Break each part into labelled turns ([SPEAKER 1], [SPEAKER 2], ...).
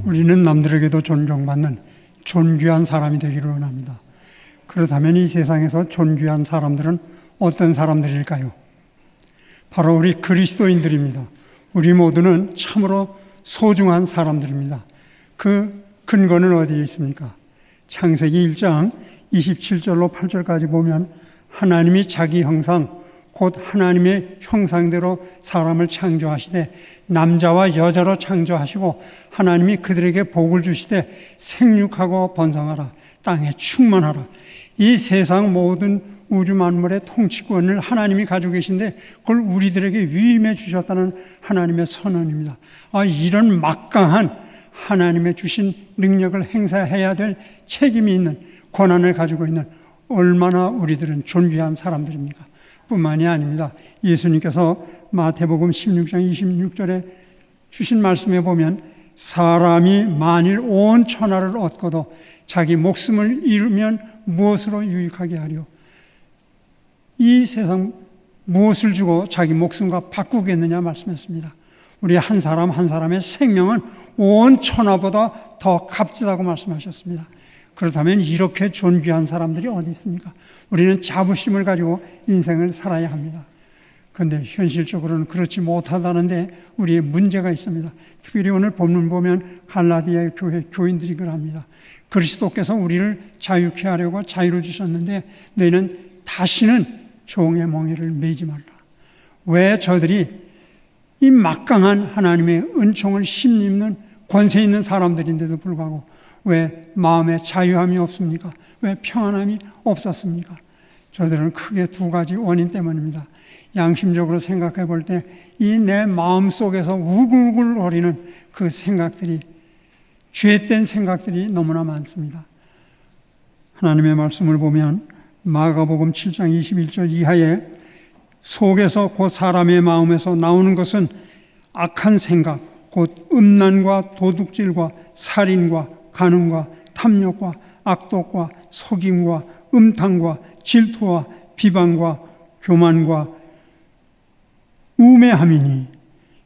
[SPEAKER 1] 우리는 남들에게도 존경받는 존귀한 사람이 되기를 원합니다. 그렇다면 이 세상에서 존귀한 사람들은 어떤 사람들일까요? 바로 우리 그리스도인들입니다. 우리 모두는 참으로 소중한 사람들입니다. 그 근거는 어디에 있습니까? 창세기 1장 27절로 8절까지 보면 하나님이 자기 형상 곧 하나님의 형상대로 사람을 창조하시되 남자와 여자로 창조하시고 하나님이 그들에게 복을 주시되 생육하고 번성하라 땅에 충만하라. 이 세상 모든 우주 만물의 통치권을 하나님이 가지고 계신데 그걸 우리들에게 위임해 주셨다는 하나님의 선언입니다. 이런 막강한 하나님의 주신 능력을 행사해야 될 책임이 있는 권한을 가지고 있는 얼마나 우리들은 존귀한 사람들입니까? 뿐만이 아닙니다. 예수님께서 마태복음 16장 26절에 주신 말씀에 보면 사람이 만일 온 천하를 얻고도 자기 목숨을 잃으면 무엇으로 유익하게 하리요? 이 세상 무엇을 주고 자기 목숨과 바꾸겠느냐 말씀했습니다. 우리 한 사람 한 사람의 생명은 온 천하보다 더 값지다고 말씀하셨습니다. 그렇다면 이렇게 존귀한 사람들이 어디 있습니까? 우리는 자부심을 가지고 인생을 살아야 합니다. 그런데 현실적으로는 그렇지 못하다는데 우리의 문제가 있습니다. 특별히 오늘 본문 보면 갈라디아 교회 교인들이 그럽니다. 그리스도께서 우리를 자유케 하려고 자유를 주셨는데 너희는 다시는 종의 멍에를 매지 말라. 왜 저들이 이 막강한 하나님의 은총을 힘입는 권세 있는 사람들인데도 불구하고 왜 마음에 자유함이 없습니까? 왜 평안함이 없었습니까? 저들은 크게 두 가지 원인 때문입니다. 양심적으로 생각해 볼 때 이 내 마음 속에서 우글우글거리는 그 생각들이 죄된 생각들이 너무나 많습니다. 하나님의 말씀을 보면 마가복음 7장 21절 이하에 속에서 곧 사람의 마음에서 나오는 것은 악한 생각, 곧 음란과 도둑질과 살인과 간음과 탐욕과 악독과 속임과 음탕과 질투와 비방과 교만과 우매함이니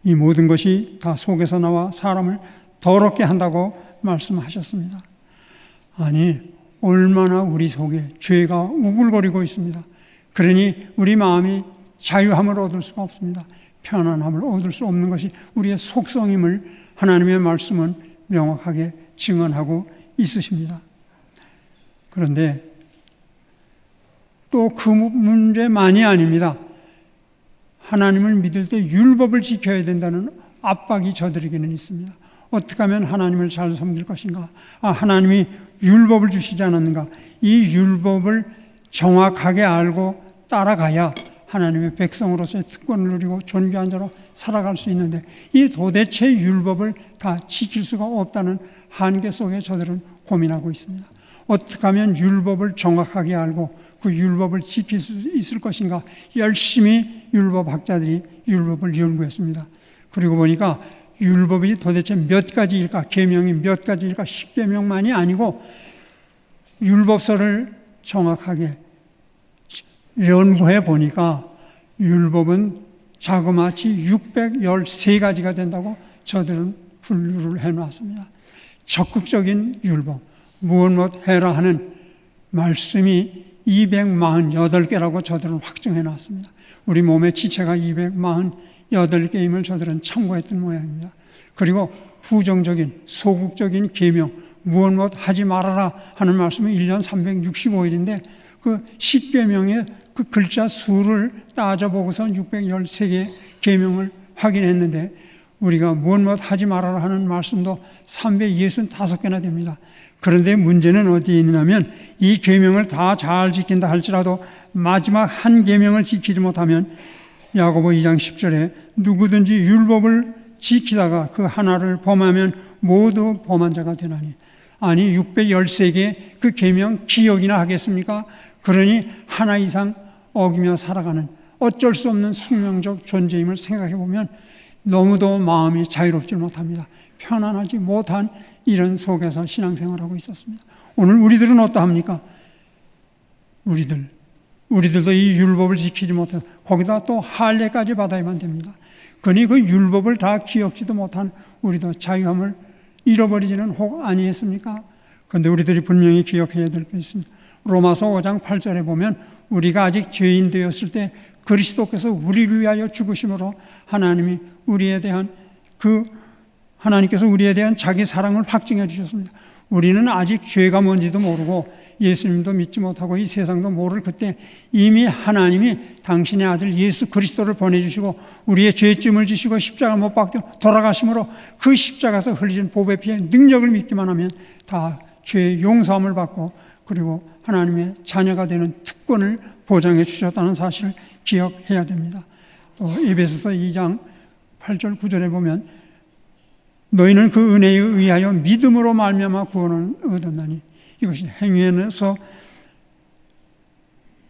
[SPEAKER 1] 이 모든 것이 다 속에서 나와 사람을 더럽게 한다고 말씀하셨습니다. 아니 얼마나 우리 속에 죄가 우글거리고 있습니다. 그러니 우리 마음이 자유함을 얻을 수가 없습니다. 편안함을 얻을 수 없는 것이 우리의 속성임을 하나님의 말씀은 명확하게 증언하고 있으십니다. 그런데 또 그 문제만이 아닙니다. 하나님을 믿을 때 율법을 지켜야 된다는 압박이 저들에게는 있습니다. 어떻게 하면 하나님을 잘 섬길 것인가? 하나님이 율법을 주시지 않았는가? 이 율법을 정확하게 알고 따라가야 하나님의 백성으로서의 특권을 누리고 존귀한 자로 살아갈 수 있는데 이 도대체 율법을 다 지킬 수가 없다는 한계 속에 저들은 고민하고 있습니다. 어떻게 하면 율법을 정확하게 알고 그 율법을 지킬 수 있을 것인가? 열심히 율법학자들이 율법을 연구했습니다. 그리고 보니까 율법이 도대체 몇 가지일까? 계명이 몇 가지일까? 10계명만이 아니고 율법서를 정확하게 연구해 보니까 율법은 자그마치 613가지가 된다고 저들은 분류를 해놨습니다. 적극적인 율법, 무엇 해라 하는 말씀이 248개라고 저들은 확정해 놨습니다. 우리 몸의 지체가 248개임을 저들은 참고했던 모양입니다. 그리고 부정적인 소극적인 계명, 무엇 하지 말아라 하는 말씀은 1년 365일인데 그 10계명의 그 글자 수를 따져보고서 613개 계명을 확인했는데 우리가 무엇 하지 말아라 하는 말씀도 365개나 됩니다. 그런데 문제는 어디에 있냐면 이 계명을 다 잘 지킨다 할지라도 마지막 한 계명을 지키지 못하면 야고보 2장 10절에 누구든지 율법을 지키다가 그 하나를 범하면 모두 범한 자가 되나니. 아니 613개 그 계명 기억이나 하겠습니까? 그러니 하나 이상 어기며 살아가는 어쩔 수 없는 숙명적 존재임을 생각해 보면 너무도 마음이 자유롭지 못합니다. 편안하지 못한 이런 속에서 신앙생활하고 있었습니다. 오늘 우리들은 어떠합니까? 우리들도 이 율법을 지키지 못해서 거기다 또 할례까지 받아야만 됩니다. 그러니 그 율법을 다 기억지도 못한 우리도 자유함을 잃어버리지는 혹 아니했습니까? 그런데 우리들이 분명히 기억해야 될 것이 있습니다. 로마서 5장 8절에 보면 우리가 아직 죄인 되었을 때 그리스도께서 우리를 위하여 죽으심으로 하나님께서 우리에 대한 자기 사랑을 확증해 주셨습니다. 우리는 아직 죄가 뭔지도 모르고 예수님도 믿지 못하고 이 세상도 모를 그때 이미 하나님이 당신의 아들 예수 그리스도를 보내주시고 우리의 죄짐을 지시고 십자가 못 박혀 돌아가심으로 그 십자가에서 흘리신 보배 피의 능력을 믿기만 하면 다 죄의 용서함을 받고 그리고 하나님의 자녀가 되는 특권을 보장해 주셨다는 사실을 기억해야 됩니다. 또 에베소서 2장 8절 9절에 보면 너희는 그 은혜에 의하여 믿음으로 말미암아 구원을 얻었나니 이것이 행위에서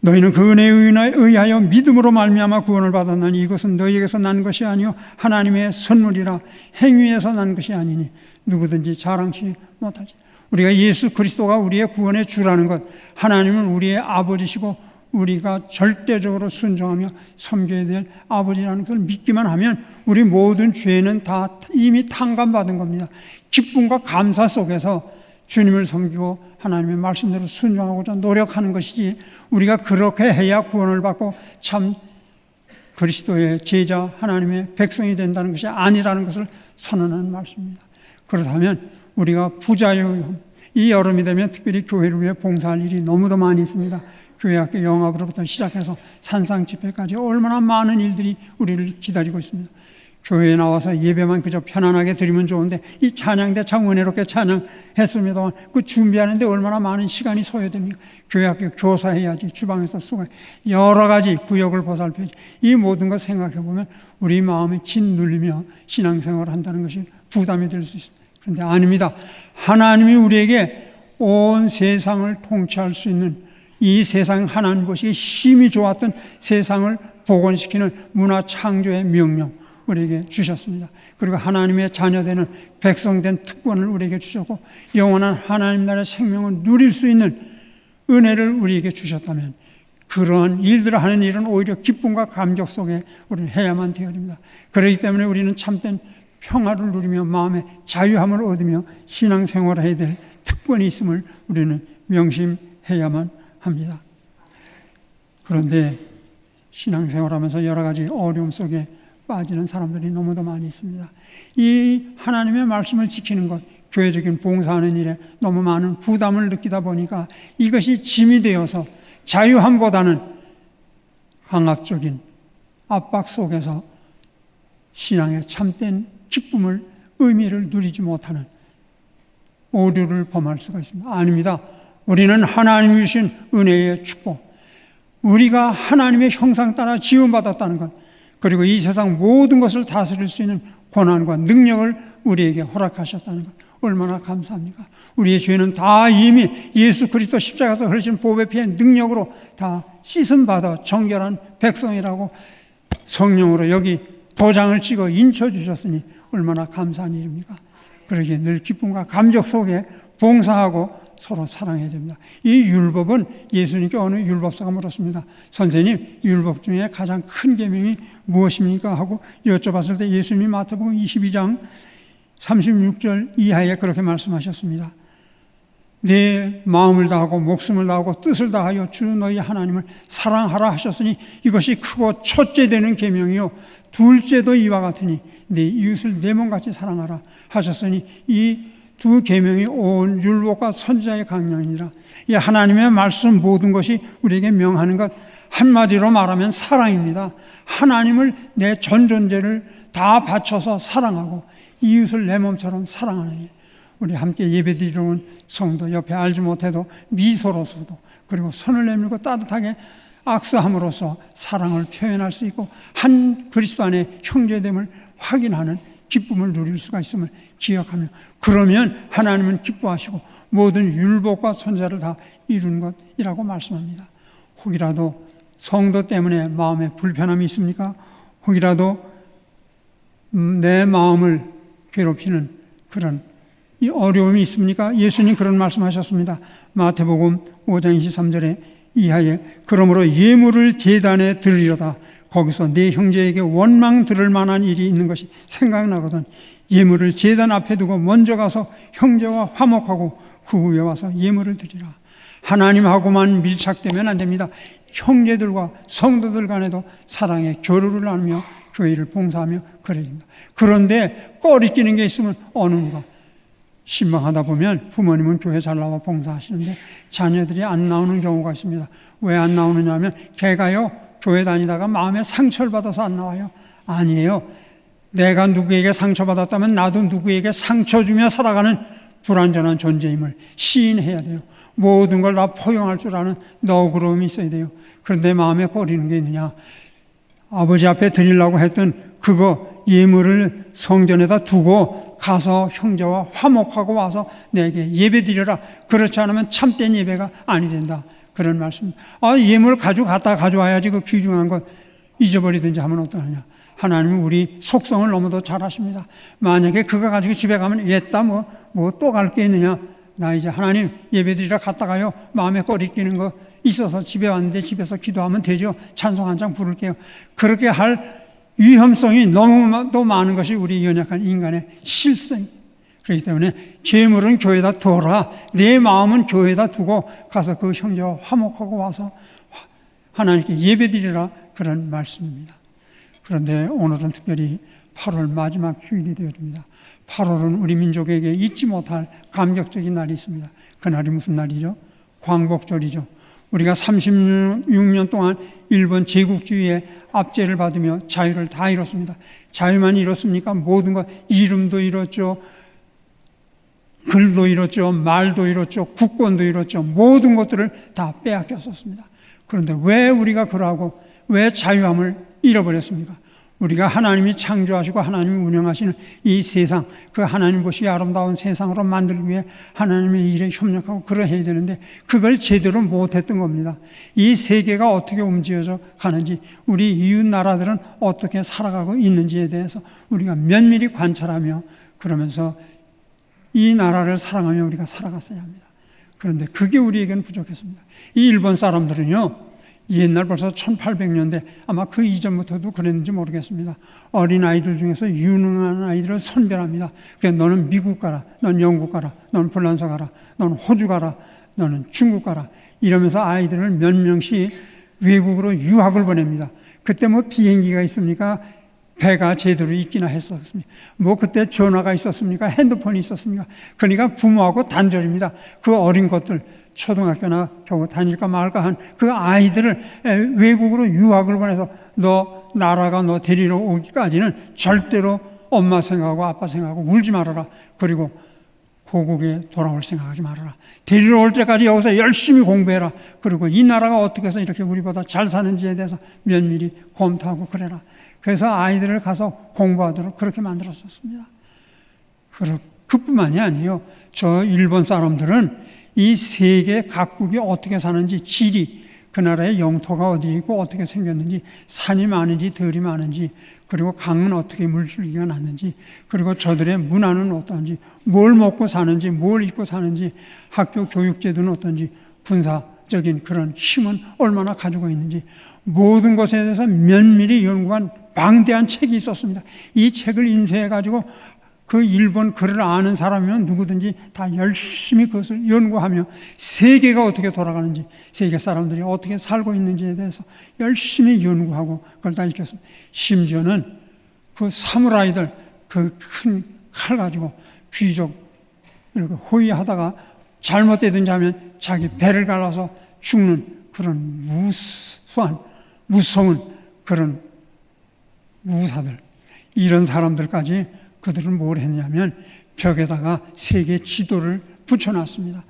[SPEAKER 1] 너희는 그 은혜에 의하여 믿음으로 말미암아 구원을 받았나니 이것은 너희에게서 난 것이 아니요 하나님의 선물이라 행위에서 난 것이 아니니 누구든지 자랑치 못하지. 우리가 예수 그리스도가 우리의 구원의 주라는 것, 하나님은 우리의 아버지시고 우리가 절대적으로 순종하며 섬겨야 될 아버지라는 것을 믿기만 하면 우리 모든 죄는 다 이미 탕감받은 겁니다. 기쁨과 감사 속에서 주님을 섬기고 하나님의 말씀대로 순종하고자 노력하는 것이지 우리가 그렇게 해야 구원을 받고 참 그리스도의 제자 하나님의 백성이 된다는 것이 아니라는 것을 선언하는 말씀입니다. 그렇다면 우리가 부자유, 이 여름이 되면 특별히 교회를 위해 봉사할 일이 너무도 많이 있습니다. 교회학교 영합으로부터 시작해서 산상 집회까지 얼마나 많은 일들이 우리를 기다리고 있습니다. 교회에 나와서 예배만 그저 편안하게 드리면 좋은데 이 찬양대 참 은혜롭게 찬양했습니다만 그 준비하는데 얼마나 많은 시간이 소요됩니까? 교회학교 교사해야지, 주방에서 수고, 여러 가지 구역을 보살펴야지. 이 모든 것 생각해보면 우리 마음이 짓눌리며 신앙생활을 한다는 것이 부담이 될 수 있습니다. 그런데 아닙니다. 하나님이 우리에게 온 세상을 통치할 수 있는 이 세상 하나님 보시기에 힘이 좋았던 세상을 복원시키는 문화 창조의 명령 우리에게 주셨습니다. 그리고 하나님의 자녀되는 백성된 특권을 우리에게 주셨고 영원한 하나님 나라의 생명을 누릴 수 있는 은혜를 우리에게 주셨다면 그러한 일들을 하는 일은 오히려 기쁨과 감격 속에 우리는 해야만 되어집니다. 그렇기 때문에 우리는 참된 평화를 누리며 마음의 자유함을 얻으며 신앙생활을 해야 될 특권이 있음을 우리는 명심해야만 합니다. 그런데 신앙생활하면서 여러 가지 어려움 속에 빠지는 사람들이 너무도 많이 있습니다. 이 하나님의 말씀을 지키는 것, 교회적인 봉사하는 일에 너무 많은 부담을 느끼다 보니까 이것이 짐이 되어서 자유함보다는 강압적인 압박 속에서 신앙의 참된 기쁨을, 의미를 누리지 못하는 오류를 범할 수가 있습니다. 아닙니다. 우리는 하나님이 주신 은혜의 축복, 우리가 하나님의 형상 따라 지음받았다는 것, 그리고 이 세상 모든 것을 다스릴 수 있는 권한과 능력을 우리에게 허락하셨다는 것, 얼마나 감사합니까? 우리의 죄는 다 이미 예수 그리스도 십자가에서 흘리신 보배 피의 능력으로 다 씻음받아 정결한 백성이라고 성령으로 여기 도장을 찍어 인쳐주셨으니 얼마나 감사한 일입니까? 그러기에 늘 기쁨과 감격 속에 봉사하고 서로 사랑해야 됩니다. 이 율법은 예수님께 어느 율법사가 물었습니다. 선생님, 율법 중에 가장 큰 계명이 무엇입니까? 하고 여쭤봤을 때 예수님이 마태복음 22장 36절 이하에 그렇게 말씀하셨습니다. 내 마음을 다하고 목숨을 다하고 뜻을 다하여 주 너희 하나님을 사랑하라 하셨으니 이것이 크고 첫째 되는 계명이요 둘째도 이와 같으니 내 이웃을 내 몸같이 사랑하라 하셨으니 이 두 계명이 온 율법과 선지자의 강령이니라. 이 하나님의 말씀 모든 것이 우리에게 명하는 것 한마디로 말하면 사랑입니다. 하나님을 내 전 존재를 다 바쳐서 사랑하고 이웃을 내 몸처럼 사랑하는 일. 우리 함께 예배드리러 온 성도 옆에 알지 못해도 미소로서도 그리고 손을 내밀고 따뜻하게 악수함으로써 사랑을 표현할 수 있고 한 그리스도 안에 형제됨을 확인하는 기쁨을 누릴 수가 있음을 기억하며 그러면 하나님은 기뻐하시고 모든 율법과 선지자를 다 이룬 것이라고 말씀합니다. 혹이라도 성도 때문에 마음에 불편함이 있습니까? 혹이라도 내 마음을 괴롭히는 그런 이 어려움이 있습니까? 예수님 그런 말씀하셨습니다. 마태복음 5장 23절에 이하에 그러므로 예물을 제단에 드리려다 거기서 내 형제에게 원망 들을 만한 일이 있는 것이 생각나거든 예물을 제단 앞에 두고 먼저 가서 형제와 화목하고 그 후에 와서 예물을 드리라. 하나님하고만 밀착되면 안 됩니다. 형제들과 성도들 간에도 사랑의 교류를 나누며 교회를 봉사하며 그래야 됩니다. 그런데 꺼리끼는 게 있으면 어느 누가 신방하다 보면 부모님은 교회 잘 나와 봉사하시는데 자녀들이 안 나오는 경우가 있습니다. 왜 안 나오느냐 하면 걔가요 교회 다니다가 마음에 상처를 받아서 안 나와요. 아니에요. 내가 누구에게 상처받았다면 나도 누구에게 상처 주며 살아가는 불완전한 존재임을 시인해야 돼요. 모든 걸 다 포용할 줄 아는 너그러움이 있어야 돼요. 그런데 마음에 꺼리는 게 있느냐. 아버지 앞에 드리려고 했던 그거 예물을 성전에다 두고 가서 형제와 화목하고 와서 내게 예배 드려라. 그렇지 않으면 참된 예배가 아니 된다. 그런 말씀입니다. 예물 가져와야지 그 귀중한 것 잊어버리든지 하면 어떠하냐. 하나님은 우리 속성을 너무도 잘 아십니다. 만약에 그거 가지고 집에 가면 옛다 뭐 또 갈 게 있느냐. 나 이제 하나님 예배드리러 갔다가요 마음에 꺼리끼는 거 있어서 집에 왔는데 집에서 기도하면 되죠. 찬송 한 장 부를게요. 그렇게 할 위험성이 너무도 많은 것이 우리 연약한 인간의 실성. 그렇기 때문에 재물은 교회에다 둬라. 내 마음은 교회에다 두고 가서 그 형제와 화목하고 와서 하나님께 예배드리라. 그런 말씀입니다. 그런데 오늘은 특별히 8월 마지막 주일이 되어집니다. 8월은 우리 민족에게 잊지 못할 감격적인 날이 있습니다. 그날이 무슨 날이죠? 광복절이죠. 우리가 36년 동안 일본 제국주의의 압제를 받으며 자유를 다 잃었습니다. 자유만 잃었습니까? 모든 것, 이름도 잃었죠. 글도 잃었죠. 말도 잃었죠. 국권도 잃었죠. 모든 것들을 다 빼앗겼었습니다. 그런데 왜 우리가 그러고 왜 자유함을 잃어버렸습니까? 우리가 하나님이 창조하시고 하나님이 운영하시는 이 세상, 그 하나님 보시기 아름다운 세상으로 만들기 위해 하나님의 일에 협력하고 그러해야 되는데 그걸 제대로 못했던 겁니다. 이 세계가 어떻게 움직여져 가는지, 우리 이웃 나라들은 어떻게 살아가고 있는지에 대해서 우리가 면밀히 관찰하며 그러면서 이 나라를 사랑하며 우리가 살아갔어야 합니다. 그런데 그게 우리에게는 부족했습니다. 이 일본 사람들은요, 옛날 벌써 1800년대 아마 그 이전부터도 그랬는지 모르겠습니다. 어린 아이들 중에서 유능한 아이들을 선별합니다. 그러니까 너는 미국 가라, 넌 영국 가라, 넌 프랑스 가라, 넌 호주 가라, 너는 중국 가라, 이러면서 아이들을 몇 명씩 외국으로 유학을 보냅니다. 그때 뭐 비행기가 있습니까? 배가 제대로 있기나 했었습니다. 뭐 그때 전화가 있었습니까? 핸드폰이 있었습니까? 그러니까 부모하고 단절입니다. 그 어린 것들, 초등학교나 저거 다닐까 말까 한 그 아이들을 외국으로 유학을 보내서 나라가 너 데리러 오기까지는 절대로 엄마 생각하고 아빠 생각하고 울지 말아라. 그리고 고국에 돌아올 생각하지 말아라. 데리러 올 때까지 여기서 열심히 공부해라. 그리고 이 나라가 어떻게 해서 이렇게 우리보다 잘 사는지에 대해서 면밀히 검토하고 그래라. 그래서 아이들을 가서 공부하도록 그렇게 만들었었습니다. 그뿐만이 아니에요. 저 일본 사람들은 이 세계 각국이 어떻게 사는지, 지리, 그 나라의 영토가 어디 있고 어떻게 생겼는지, 산이 많은지 덜이 많은지, 그리고 강은 어떻게 물줄기가 났는지, 그리고 저들의 문화는 어떤지, 뭘 먹고 사는지, 뭘 입고 사는지, 학교 교육제도는 어떤지, 군사적인 그런 힘은 얼마나 가지고 있는지, 모든 것에 대해서 면밀히 연구한 방대한 책이 있었습니다. 이 책을 인쇄해가지고 그 일본 글을 아는 사람이면 누구든지 다 열심히 그것을 연구하며 세계가 어떻게 돌아가는지, 세계 사람들이 어떻게 살고 있는지에 대해서 열심히 연구하고 그걸 다 읽혔습니다. 심지어는 그 사무라이들 그 큰 칼 가지고 귀족 이렇게 호위하다가 잘못되든지 하면 자기 배를 갈라서 죽는 그런 무서운 그런 무사들, 이런 사람들까지 그들은 뭘 했냐면 벽에다가 세계 지도를 붙여놨습니다.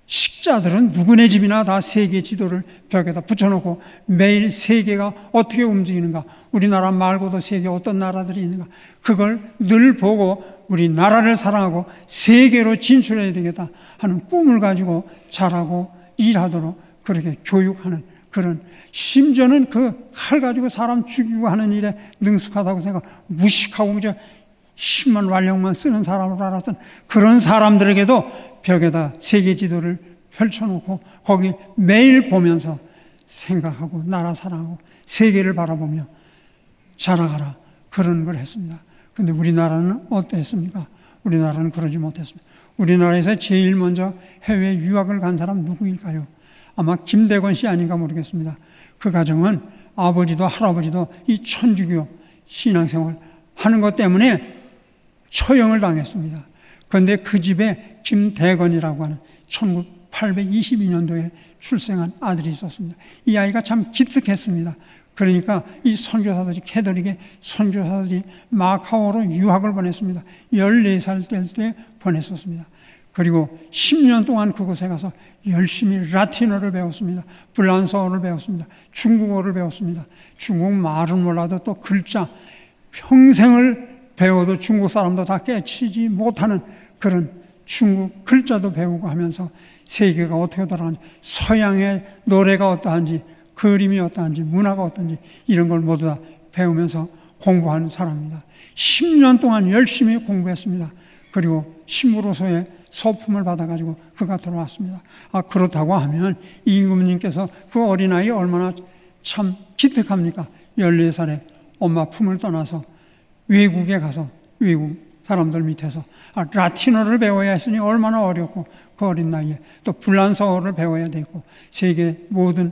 [SPEAKER 1] 식자들은 누구네 집이나 다 세계 지도를 벽에다 붙여놓고 매일 세계가 어떻게 움직이는가, 우리나라 말고도 세계 어떤 나라들이 있는가, 그걸 늘 보고 우리 나라를 사랑하고 세계로 진출해야 되겠다 하는 꿈을 가지고 자라고 일하도록 그렇게 교육하는 그런, 심지어는 그 칼 가지고 사람 죽이고 하는 일에 능숙하다고 생각, 무식하고 그저 10만 완력만 쓰는 사람으로 알았던 그런 사람들에게도 벽에다 세계 지도를 펼쳐놓고 거기 매일 보면서 생각하고 나라 사랑하고 세계를 바라보며 자라가라, 그런 걸 했습니다. 그런데 우리나라는 어땠습니까? 우리나라는 그러지 못했습니다. 우리나라에서 제일 먼저 해외 유학을 간 사람 누구일까요? 아마 김대건 씨 아닌가 모르겠습니다. 그 가정은 아버지도 할아버지도 이 천주교 신앙생활 하는 것 때문에 처형을 당했습니다. 그런데 그 집에 김대건이라고 하는 1822년도에 출생한 아들이 있었습니다. 이 아이가 참 기특했습니다. 그러니까 이 선교사들이, 캐톨릭의 선교사들이 마카오로 유학을 보냈습니다. 14살 될 때 보냈었습니다. 그리고 10년 동안 그곳에 가서 열심히 라틴어를 배웠습니다. 불란서어를 배웠습니다. 중국어를 배웠습니다. 중국 말은 몰라도 또 글자, 평생을 배워도 중국 사람도 다 깨치지 못하는 그런 중국 글자도 배우고 하면서 세계가 어떻게 돌아가는지, 서양의 노래가 어떠한지, 그림이 어떠한지, 문화가 어떤지 이런 걸 모두 다 배우면서 공부하는 사람입니다. 10년 동안 열심히 공부했습니다. 그리고 힘으로서의 소품을 받아가지고 그가 돌아왔습니다. 그렇다고 하면 임금님께서 그 어린아이 얼마나 참 기특합니까? 14살에 엄마 품을 떠나서 외국에 가서 외국 사람들 밑에서 라틴어를 배워야 했으니 얼마나 어렵고, 그 어린 나이에 또 불란서어를 배워야 되고, 세계 모든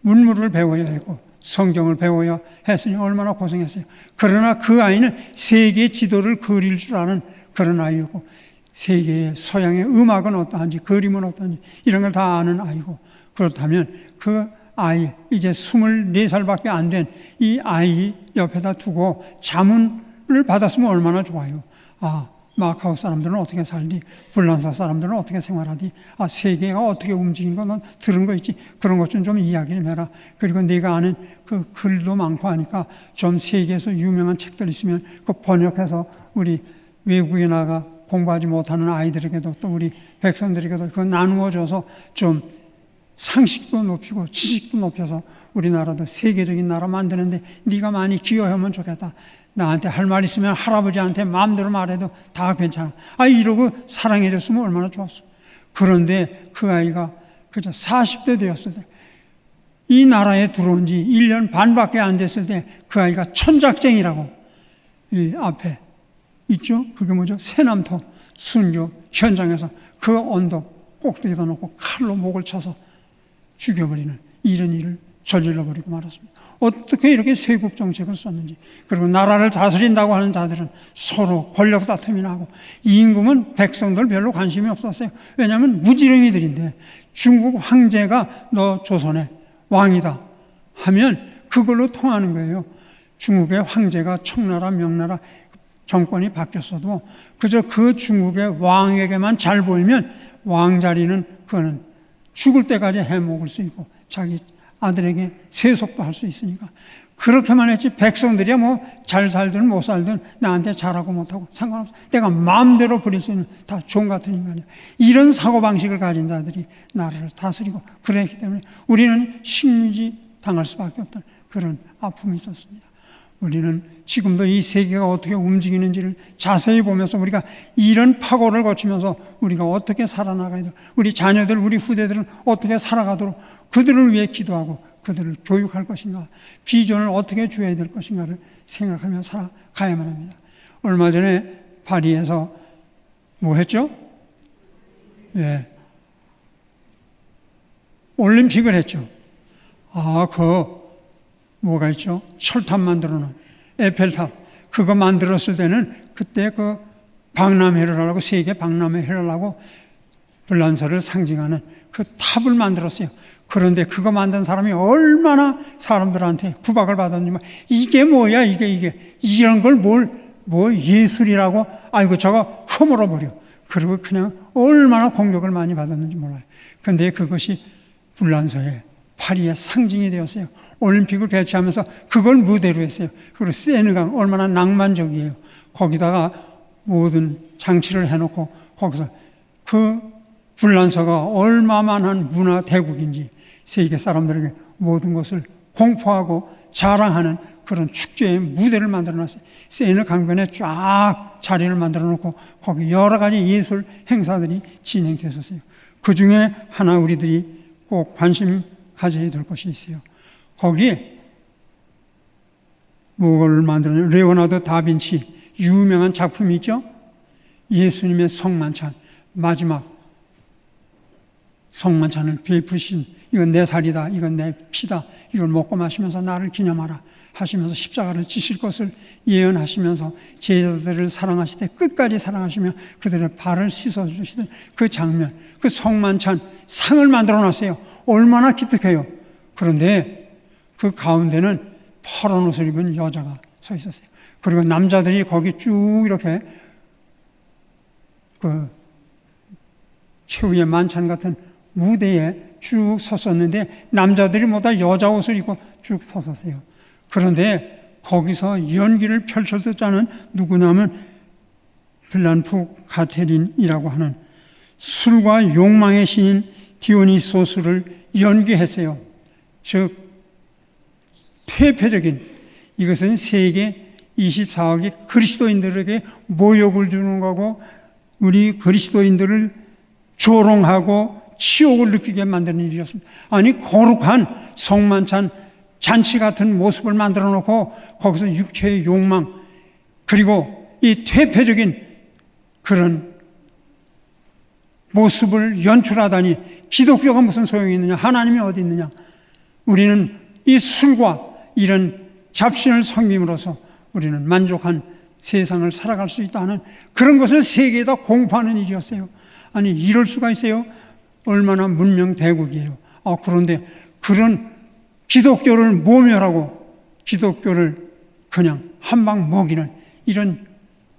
[SPEAKER 1] 문물을 배워야 했고, 성경을 배워야 했으니 얼마나 고생했어요. 그러나 그 아이는 세계 지도를 그릴 줄 아는 그런 아이였고, 세계의 서양의 음악은 어떠한지, 그림은 어떠한지 이런 걸 다 아는 아이고, 그렇다면 그 아이, 이제 24살밖에 안 된 이 아이 옆에다 두고 자문을 받았으면 얼마나 좋아요. 마카오 사람들은 어떻게 살디? 불란서 사람들은 어떻게 생활하디? 세계가 어떻게 움직이는 거 넌 들은 거 있지? 그런 것 좀 이야기 좀 해라. 그리고 네가 아는 그 글도 많고 하니까 좀 세계에서 유명한 책들 있으면 그 번역해서 우리 외국에 나가 공부하지 못하는 아이들에게도 또 우리 백성들에게도 그거 나누어줘서 좀 상식도 높이고 지식도 높여서 우리나라도 세계적인 나라 만드는데 네가 많이 기여하면 좋겠다. 나한테 할 말 있으면 할아버지한테 마음대로 말해도 다 괜찮아. 이러고 사랑해줬으면 얼마나 좋았어. 그런데 그 아이가 그저 40대 되었을 때, 이 나라에 들어온 지 1년 반밖에 안 됐을 때 그 아이가 천작쟁이라고 이 앞에 있죠? 그게 뭐죠? 새남토 순교 현장에서 그 언덕 꼭대기에다 놓고 칼로 목을 쳐서 죽여버리는 이런 일을 저질러버리고 말았습니다. 어떻게 이렇게 세국 정책을 썼는지. 그리고 나라를 다스린다고 하는 자들은 서로 권력 다툼이나 하고, 임금은 백성들 별로 관심이 없었어요. 왜냐하면 무지렁이들인데, 중국 황제가 너 조선의 왕이다 하면 그걸로 통하는 거예요. 중국의 황제가 청나라 명나라 정권이 바뀌었어도 그저 그 중국의 왕에게만 잘 보이면 왕자리는 그거는 죽을 때까지 해먹을 수 있고 자기 아들에게 세속도 할 수 있으니까 그렇게만 했지, 백성들이야 뭐 잘 살든 못 살든 나한테 잘하고 못하고 상관없어. 내가 마음대로 부릴 수 있는 다 종 같은 인간이야. 이런 사고방식을 가진 자들이 나라를 다스리고 그랬기 때문에 우리는 식민지 당할 수밖에 없다는 그런 아픔이 있었습니다. 우리는 지금도 이 세계가 어떻게 움직이는지를 자세히 보면서 우리가 이런 파고를 거치면서 우리가 어떻게 살아나가야 되고, 우리 자녀들, 우리 후대들은 어떻게 살아가도록 그들을 위해 기도하고 그들을 교육할 것인가, 비전을 어떻게 줘야 될 것인가를 생각하며 살아가야만 합니다. 얼마 전에 파리에서 뭐 했죠? 올림픽을 했죠. 뭐가 있죠? 철탑 만들어 놓은 에펠탑. 그거 만들었을 때는 그때 그 박람회를 하려고, 세계 박람회를 하려고 불란서를 상징하는 그 탑을 만들었어요. 그런데 그거 만든 사람이 얼마나 사람들한테 구박을 받았는지, 이게 뭐야, 이게 이런 걸 뭐 예술이라고, 아이고 저거 허물어버려. 그리고 그냥 얼마나 공격을 많이 받았는지 몰라요. 근데 그것이 불란서의 파리의 상징이 되었어요. 올림픽을 개최하면서 그걸 무대로 했어요. 그리고 세느강 얼마나 낭만적이에요. 거기다가 모든 장치를 해놓고 거기서 그 불란서가 얼마만한 문화 대국인지 세계 사람들에게 모든 것을 공포하고 자랑하는 그런 축제의 무대를 만들어놨어요. 세느 강변에 쫙 자리를 만들어놓고 거기 여러 가지 예술 행사들이 진행됐었어요. 그 중에 하나 우리들이 꼭 관심 가져야 될 것이 있어요. 거기에 뭐를 만들었냐? 레오나르도 다빈치 유명한 작품이 있죠. 예수님의 성만찬, 마지막 성만찬을 베푸신, 이건 내 살이다, 이건 내 피다, 이걸 먹고 마시면서 나를 기념하라 하시면서 십자가를 지실 것을 예언하시면서 제자들을 사랑하시되 끝까지 사랑하시며 그들의 발을 씻어주시던 그 장면, 그 성만찬 상을 만들어 놨어요. 얼마나 기특해요. 그런데 그 가운데는 파란 옷을 입은 여자가 서 있었어요. 그리고 남자들이 거기 쭉 이렇게 그 최후의 만찬 같은 무대에 쭉 섰었는데 남자들이 모두 여자 옷을 입고 쭉 섰었어요. 그런데 거기서 연기를 펼쳤던 자는 누구냐면 블란프 가테린이라고 하는 술과 욕망의 신인 디오니소스를 연기했어요. 즉 퇴폐적인, 이것은 세계 24억의 그리스도인들에게 모욕을 주는 거고 우리 그리스도인들을 조롱하고 치욕을 느끼게 만드는 일이었습니다. 아니 거룩한 성만찬 잔치 같은 모습을 만들어 놓고 거기서 육체의 욕망 그리고 이 퇴폐적인 그런 모습을 연출하다니 기독교가 무슨 소용이 있느냐? 하나님이 어디 있느냐? 우리는 이 술과 이런 잡신을 섬김으로써 우리는 만족한 세상을 살아갈 수 있다는 그런 것을 세계에다 공포하는 일이었어요. 아니 이럴 수가 있어요? 얼마나 문명 대국이에요. 그런데 그런 기독교를 모멸하고 기독교를 그냥 한 방 먹이는 이런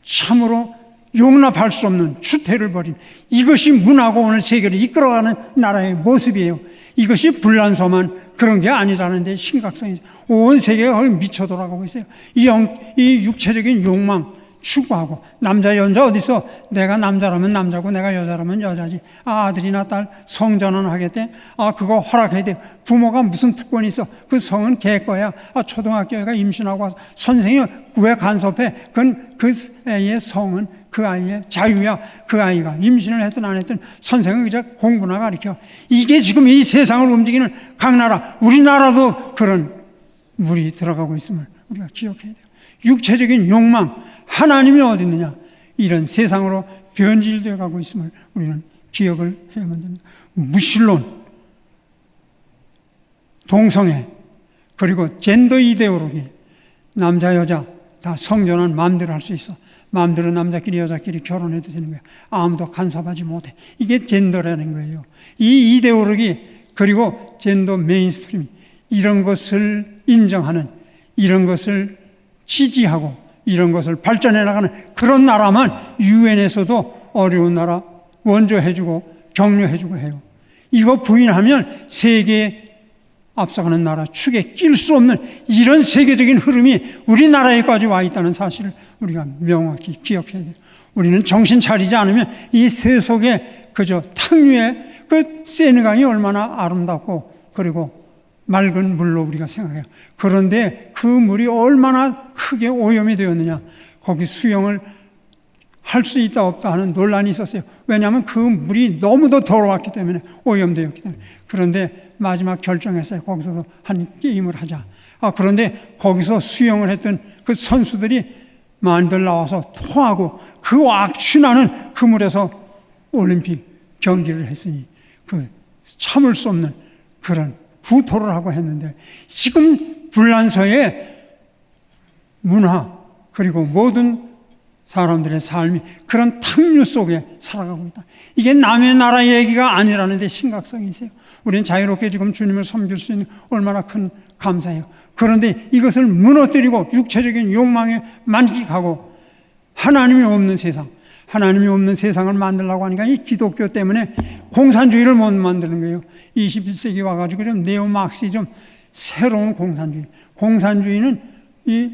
[SPEAKER 1] 참으로 용납할 수 없는 추태를 벌인, 이것이 문화고 오늘 세계를 이끌어가는 나라의 모습이에요. 이것이 불란서만 그런 게 아니라는 데 심각성이 있어요. 온 세계가 거기 미쳐 돌아가고 있어요. 이 육체적인 욕망 추구하고, 남자 여자 어디서 내가 남자라면 남자고 내가 여자라면 여자지, 아들이나 딸 성전환 하겠대, 그거 허락해야 돼. 부모가 무슨 특권이 있어? 그 성은 걔 거야. 초등학교 애가 임신하고 와서 선생님이 왜 간섭해? 그건 그 애의 성은 그 아이의 자유야. 그 아이가 임신을 했든 안 했든 선생은 그저 공부나 가르쳐. 이게 지금 이 세상을 움직이는 각 나라, 우리나라도 그런 물이 들어가고 있음을 우리가 기억해야 돼요. 육체적인 욕망, 하나님이 어디 있느냐? 이런 세상으로 변질되어 가고 있음을 우리는 기억을 해야만 됩니다. 무신론, 동성애, 그리고 젠더 이데올로기, 남자 여자 다 성전환 마음대로 할 수 있어. 마음대로 남자끼리 여자끼리 결혼해도 되는 거야. 아무도 간섭하지 못해. 이게 젠더라는 거예요. 이 이데올로기, 그리고 젠더 메인스트림, 이런 것을 인정하는, 이런 것을 지지하고 이런 것을 발전해 나가는 그런 나라만 유엔에서도 어려운 나라 원조해주고 격려해주고 해요. 이거 부인하면 세계에 앞서가는 나라 축에 낄 수 없는 이런 세계적인 흐름이 우리나라에까지 와 있다는 사실을 우리가 명확히 기억해야 돼요. 우리는 정신 차리지 않으면 이 세속에 그저 탕류의 그 세느강이 얼마나 아름답고 그리고 맑은 물로 우리가 생각해요. 그런데 그 물이 얼마나 크게 오염이 되었느냐. 거기 수영을 할 수 있다 없다 하는 논란이 있었어요. 왜냐하면 그 물이 너무도 더러웠기 때문에, 오염되었기 때문에. 그런데 마지막 결정했어요. 거기서도 한 게임을 하자. 그런데 거기서 수영을 했던 그 선수들이 만들 나와서 토하고 그 악취나는 그 물에서 올림픽 경기를 했으니 그 참을 수 없는 그런 구토를 하고 했는데, 지금 불란서의 문화 그리고 모든 사람들의 삶이 그런 탕류 속에 살아가고 있다. 이게 남의 나라 얘기가 아니라는 데 심각성이 있어요. 우리는 자유롭게 지금 주님을 섬길 수 있는 얼마나 큰 감사해요. 그런데 이것을 무너뜨리고 육체적인 욕망에 만끽하고 하나님이 없는 세상, 하나님이 없는 세상을 만들려고 하니까 이 기독교 때문에 공산주의를 못 만드는 거예요. 21세기 와가지고 좀 네오마르크시즘, 새로운 공산주의. 공산주의는 이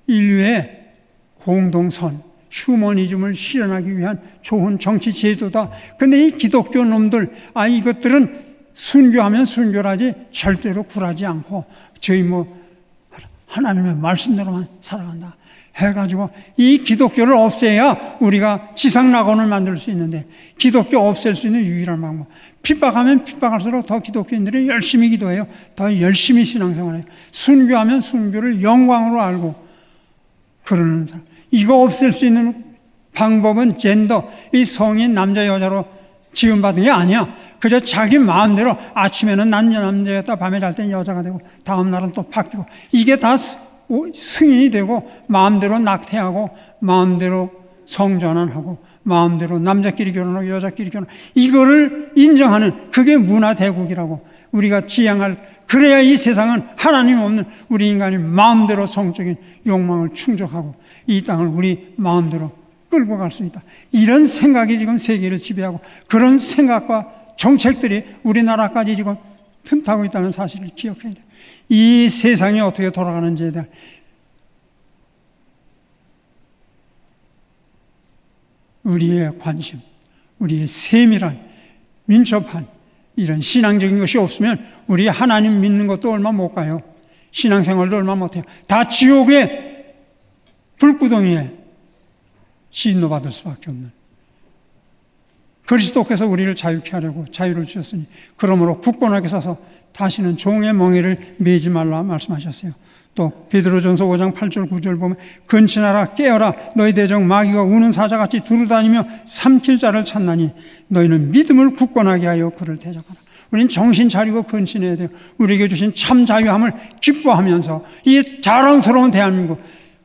[SPEAKER 1] 인류의 공동선, 휴머니즘을 실현하기 위한 좋은 정치 제도다. 근데 이 기독교 놈들, 이것들은 순교하면 순교라지 절대로 굴하지 않고 저희 하나님의 말씀대로만 살아간다 해가지고 이 기독교를 없애야 우리가 지상낙원을 만들 수 있는데, 기독교 없앨 수 있는 유일한 방법, 핍박하면 핍박할수록 더 기독교인들이 열심히 기도해요. 더 열심히 신앙생활해요. 순교하면 순교를 영광으로 알고 그러는 사람. 이거 없앨 수 있는 방법은 젠더, 이 성인 남자 여자로 지음받은 게 아니야. 그저 자기 마음대로 아침에는 남자였다 밤에 잘 때는 여자가 되고 다음 날은 또 바뀌고, 이게 다 승인이 되고 마음대로 낙태하고 마음대로 성전환하고 마음대로 남자끼리 결혼하고 여자끼리 결혼하고, 이거를 인정하는 그게 문화대국이라고 우리가 지향할, 그래야 이 세상은 하나님 없는 우리 인간이 마음대로 성적인 욕망을 충족하고 이 땅을 우리 마음대로 끌고 갈 수 있다. 이런 생각이 지금 세계를 지배하고, 그런 생각과 정책들이 우리나라까지 지금 틈타고 있다는 사실을 기억해야 돼요. 이 세상이 어떻게 돌아가는지에 대한 우리의 관심, 우리의 세밀한 민첩한 이런 신앙적인 것이 없으면 우리 하나님 믿는 것도 얼마 못 가요. 신앙생활도 얼마 못 해요. 다 지옥의 불구덩이에 진노받을 수밖에 없는, 그리스도께서 우리를 자유케 하려고 자유를 주셨으니 그러므로 굳건하게 서서 다시는 종의 멍에를 매지 말라 말씀하셨어요. 또 베드로전서 5장 8절 9절 보면 근신하라 깨어라 너희 대적 마귀가 우는 사자같이 두루다니며 삼킬 자를 찾나니 너희는 믿음을 굳건하게 하여 그를 대적하라. 우리는 정신 차리고 근신해야 돼요. 우리에게 주신 참 자유함을 기뻐하면서 이 자랑스러운 대한민국,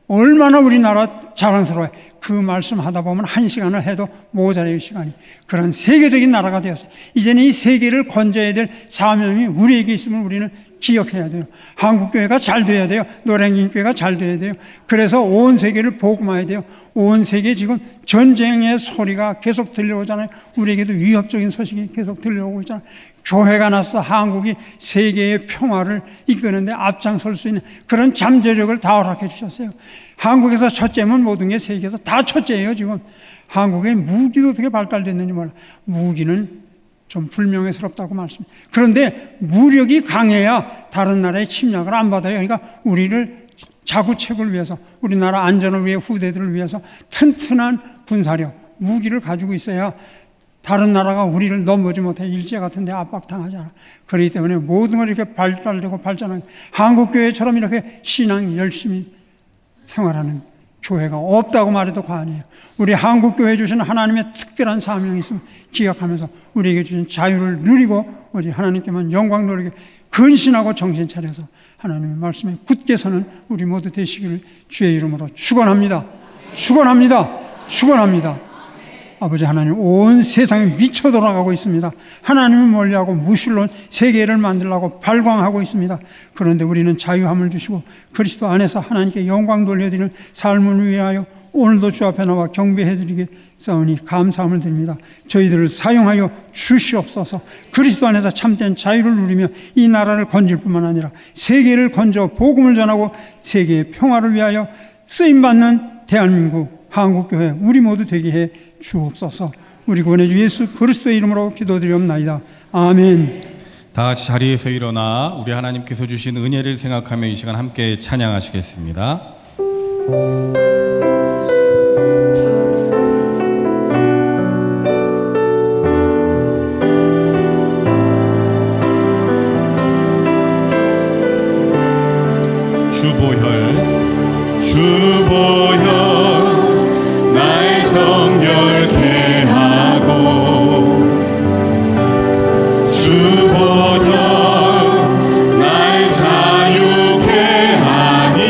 [SPEAKER 1] 얼마나 우리나라 자랑스러워요. 그 말씀 하다 보면 1시간을 해도 모자라요 시간이. 그런 세계적인 나라가 되었어요. 이제는 이 세계를 건져야 될 사명이 우리에게 있음을 우리는 기억해야 돼요. 한국교회가 잘 돼야 돼요. 노량진교회가 잘 돼야 돼요. 그래서 온 세계를 복음화해야 돼요. 온 세계에 지금 전쟁의 소리가 계속 들려오잖아요. 우리에게도 위협적인 소식이 계속 들려오고 있잖아요. 교회가 나서 한국이 세계의 평화를 이끄는데 앞장설 수 있는 그런 잠재력을 다 허락해 주셨어요. 한국에서 첫째면 모든 게 세계에서 다 첫째예요. 지금 한국의 무기도 어떻게 발달됐는지 몰라. 무기는 좀 불명예스럽다고 말씀합니다. 그런데 무력이 강해야 다른 나라의 침략을 안 받아요. 그러니까 우리를 자구책을 위해서, 우리나라 안전을 위해, 후대들을 위해서 튼튼한 군사력, 무기를 가지고 있어야 다른 나라가 우리를 넘보지 못해 일제 같은 데 압박당하지 않아. 그렇기 때문에 모든 걸 이렇게 발달되고 발전하는, 한국교회처럼 이렇게 신앙 열심히 생활하는 교회가 없다고 말해도 과언이에요. 우리 한국교회 주신 하나님의 특별한 사명이 있음을 기억하면서 우리에게 주신 자유를 누리고 우리 하나님께만 영광 돌리게 근신하고 정신 차려서 하나님의 말씀에 굳게 서는 우리 모두 되시기를 주의 이름으로 축원합니다. 축원합니다. 축원합니다. 아버지 하나님, 온 세상이 미쳐 돌아가고 있습니다. 하나님을 멀리하고 무신론 세계를 만들려고 발광하고 있습니다. 그런데 우리는 자유함을 주시고 그리스도 안에서 하나님께 영광 돌려드리는 삶을 위하여 오늘도 주 앞에 나와 경배해드리겠사오니 감사함을 드립니다. 저희들을 사용하여 주시옵소서. 그리스도 안에서 참된 자유를 누리며 이 나라를 건질 뿐만 아니라 세계를 건져 복음을 전하고 세계의 평화를 위하여 쓰임받는 대한민국 한국교회 우리 모두 되게 해 주옵소서. 우리 구원의 주 예수 그리스도의 이름으로 기도드리옵나이다. 아멘.
[SPEAKER 2] 다 같이 자리에서 일어나 우리 하나님께서 주신 은혜를 생각하며 이 시간 함께 찬양하시겠습니다. 주보혈 나의 정결케 하고 주보혈 나의 자유케 하니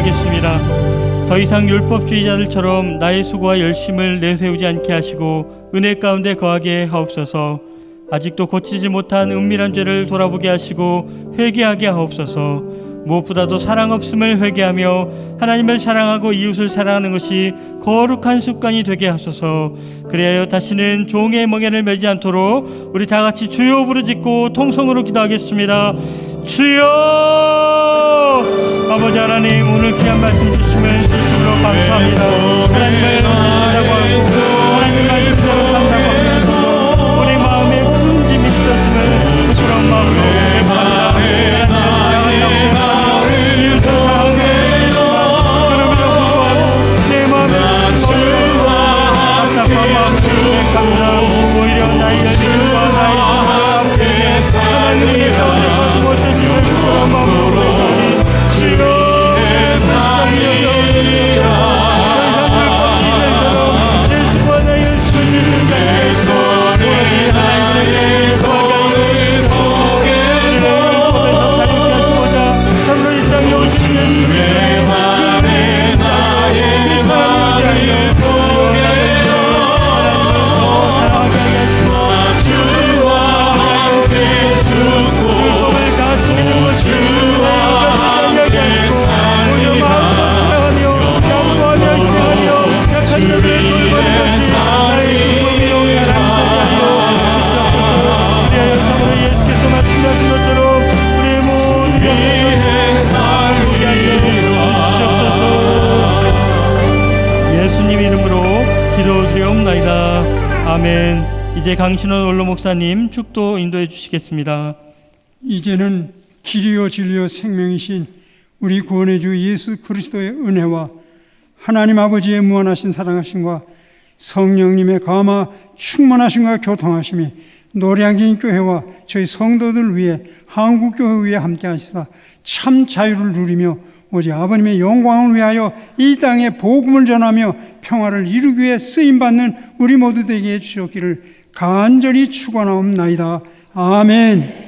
[SPEAKER 3] 기도하겠습니다. 더 이상 율법주의자들처럼 나의 수고와 열심을 내세우지 않게 하시고 은혜 가운데 거하게 하옵소서. 아직도 고치지 못한 은밀한 죄를 돌아보게 하시고 회개하게 하옵소서. 무엇보다도 사랑 없음을 회개하며 하나님을 사랑하고 이웃을 사랑하는 것이 거룩한 습관이 되게 하소서. 그리하여 다시는 종의 멍에를 매지 않도록 우리 다 같이 주여 부르짖고 통성으로 기도하겠습니다. 주여! 아버지 하나님, 오늘 귀한 말씀 주심을 진심으로 감사합니다. 하나님을 믿는다고 하고 하나님 말씀대로 산다고 하면서 우리 마음에 큰 짐이 있었음을 부끄러운 마음으로 고백합니다. 오히려 나의 주와 나의 주 앞에 하나님의 가운데 거듭못해짐을 부끄러운 마음으로 고백하니 주여 살리라. 내 주와 나의 열심을 믿는 자에게 오직 하나님의 손을 보면서 살게 하시고자 참으로 이 땅에 오시는 주의 말에 나의 마음을 보게 예수님 이름으로 기도드리옵나이다. 아멘. 이제 강신원 원로 목사님 축도 인도해 주시겠습니다.
[SPEAKER 1] 이제는 길이요 진리요 생명이신 우리 구원의 주 예수 그리스도의 은혜와 하나님 아버지의 무한하신 사랑하심과 성령님의 감화 충만하심과 교통하심이 노량진 교회와 저희 성도들 위해 한국교회 위해 함께 하시사 참 자유를 누리며 오직 아버님의 영광을 위하여 이 땅에 복음을 전하며 평화를 이루기 위해 쓰임받는 우리 모두 되게 해주셨기를 간절히 축원하옵나이다. 아멘.